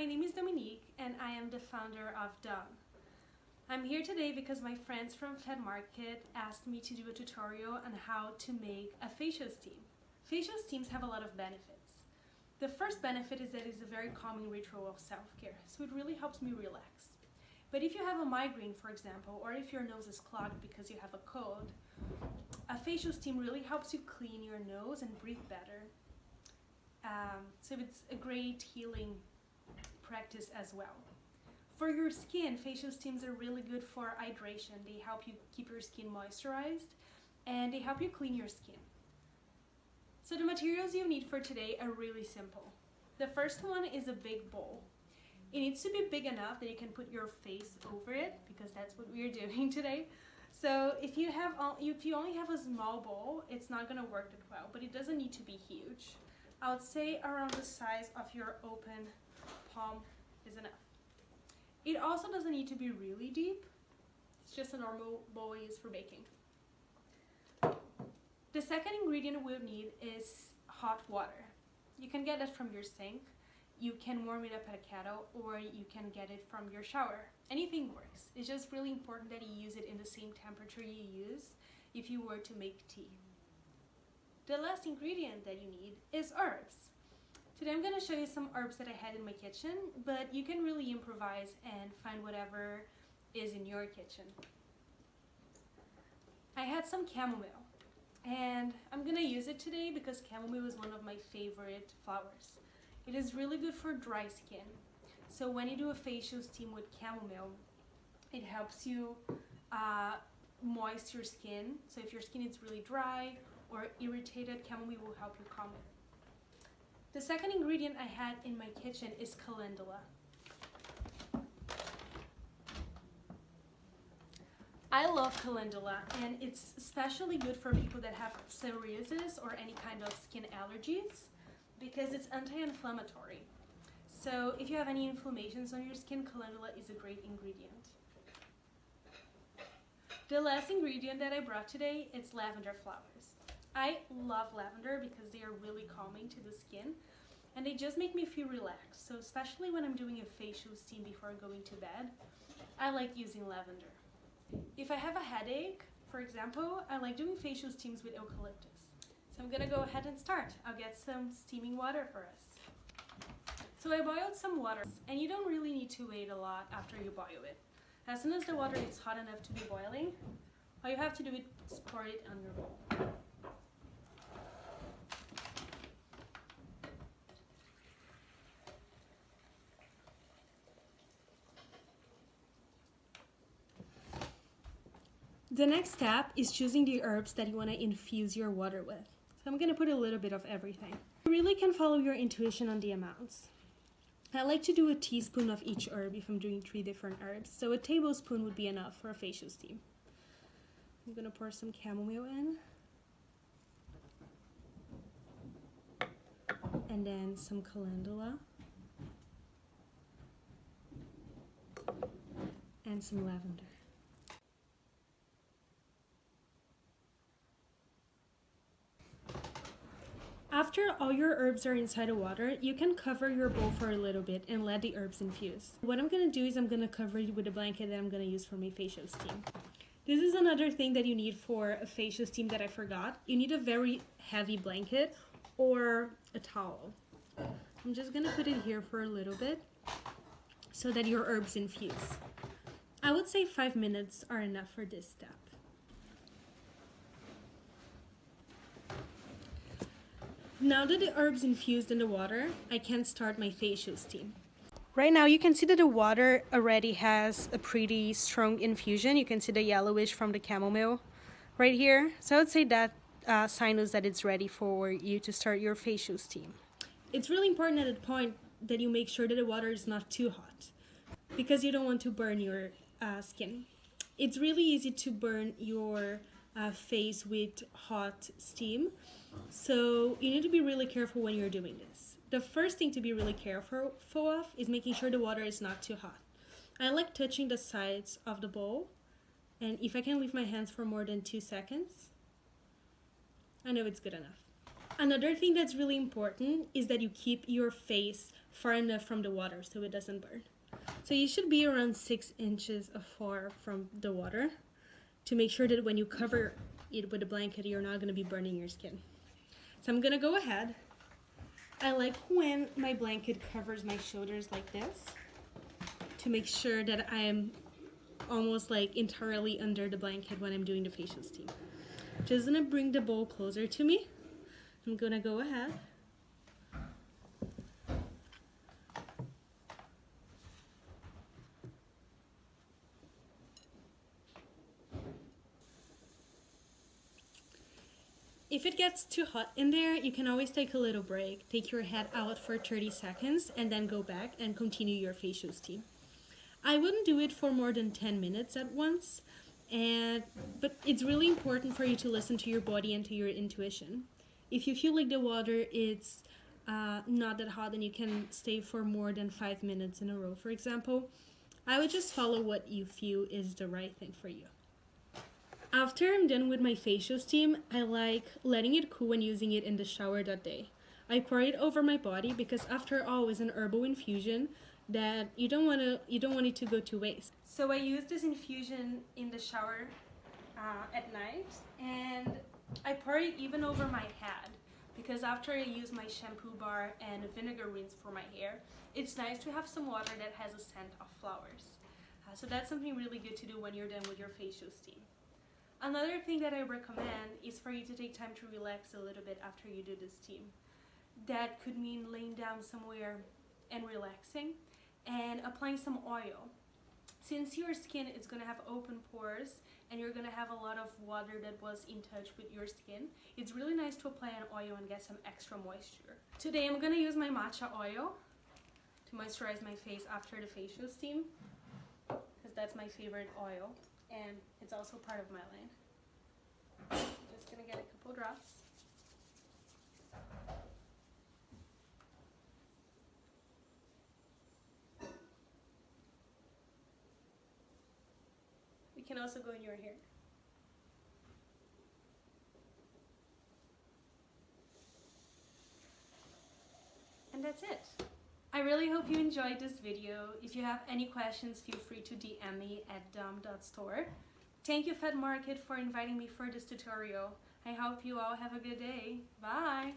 name is Dominique and I am the founder of DOHM. I'm here today because my friends from Fed Market asked me to do a tutorial on how to make a facial steam. Facial steams have a lot of benefits. The first benefit is that it's a very calming ritual of self-care, so it really helps me relax. But if you have a migraine, for example, or if your nose is clogged because you have a cold, a facial steam really helps you clean your nose and breathe better. So it's a great healing practice as well. For your skin, facial steams are really good for hydration. They help you keep your skin moisturized and they help you clean your skin. So the materials you need for today are really simple. The first one is a big bowl. It needs to be big enough that you can put your face over it, because that's what we are doing today. So if you only have a small bowl, it's not going to work that well, but it doesn't need to be huge. I would say around the size of your open palm is enough. It also doesn't need to be really deep. It's just a normal bowl we use for baking. The second ingredient we'll need is hot water. You can get that from your sink. You can warm it up at a kettle, or you can get it from your shower. Anything works. It's just really important that you use it in the same temperature you use if you were to make tea. The last ingredient that you need is herbs. Today I'm going to show you some herbs that I had in my kitchen, but you can really improvise and find whatever is in your kitchen. I had some chamomile, and I'm going to use it today because chamomile is one of my favorite flowers. It is really good for dry skin. So when you do a facial steam with chamomile, it helps you moist your skin. So if your skin is really dry or irritated, chamomile will help you calm it. The second ingredient I had in my kitchen is calendula. I love calendula, and it's especially good for people that have psoriasis or any kind of skin allergies because it's anti-inflammatory. So if you have any inflammations on your skin, calendula is a great ingredient. The last ingredient that I brought today is lavender flowers. I love lavender because they are really calming to the skin and they just make me feel relaxed. So especially when I'm doing a facial steam before going to bed, I like using lavender. If I have a headache, for example, I like doing facial steams with eucalyptus. So I'm gonna go ahead and start. I'll get some steaming water for us. So I boiled some water, and you don't really need to wait a lot after you boil it. As soon as the water is hot enough to be boiling, all you have to do is pour it on your bowl. The next step is choosing the herbs that you want to infuse your water with. So I'm going to put a little bit of everything. You really can follow your intuition on the amounts. I like to do a teaspoon of each herb if I'm doing 3 different herbs. So a tablespoon would be enough for a facial steam. I'm going to pour some chamomile in. And then some calendula. And some lavender. After all your herbs are inside the water, you can cover your bowl for a little bit and let the herbs infuse. What I'm going to do is I'm going to cover it with a blanket that I'm going to use for my facial steam. This is another thing that you need for a facial steam that I forgot. You need a very heavy blanket or a towel. I'm just going to put it here for a little bit so that your herbs infuse. I would say 5 minutes are enough for this step. Now that the herbs infused in the water, I can start my facial steam. Right now you can see that the water already has a pretty strong infusion. You can see the yellowish from the chamomile right here. So I would say that signals that it's ready for you to start your facial steam. It's really important at that point that you make sure that the water is not too hot because you don't want to burn your skin. It's really easy to burn your face with hot steam. So you need to be really careful when you're doing this. The first thing to be really careful of is making sure the water is not too hot. I like touching the sides of the bowl, and if I can leave my hands for more than 2 seconds, I know it's good enough. Another thing that's really important is that you keep your face far enough from the water so it doesn't burn. So you should be around 6 inches far from the water to make sure that when you cover it with a blanket, you're not going to be burning your skin. So I'm going to go ahead. I like when my blanket covers my shoulders like this to make sure that I am almost like entirely under the blanket when I'm doing the facial steam. Just going to bring the bowl closer to me. I'm going to go ahead. If it gets too hot in there, you can always take a little break. Take your head out for 30 seconds and then go back and continue your facial steam. I wouldn't do it for more than 10 minutes at once, but it's really important for you to listen to your body and to your intuition. If you feel like the water is not that hot and you can stay for more than 5 minutes in a row, for example, I would just follow what you feel is the right thing for you. After I'm done with my facial steam, I like letting it cool and using it in the shower that day. I pour it over my body because after all, it's an herbal infusion that you don't want it to go to waste. So I use this infusion in the shower at night, and I pour it even over my head because after I use my shampoo bar and vinegar rinse for my hair, it's nice to have some water that has a scent of flowers. So that's something really good to do when you're done with your facial steam. Another thing that I recommend is for you to take time to relax a little bit after you do the steam. That could mean laying down somewhere and relaxing and applying some oil. Since your skin is going to have open pores and you're going to have a lot of water that was in touch with your skin, it's really nice to apply an oil and get some extra moisture. Today I'm going to use my matcha oil to moisturize my face after the facial steam because that's my favorite oil. And it's also part of my line. Just gonna get a couple drops. We can also go in your hair. And that's it. I really hope you enjoyed this video. If you have any questions, feel free to DM me at dom.store. Thank you, Fed Market, for inviting me for this tutorial. I hope you all have a good day. Bye!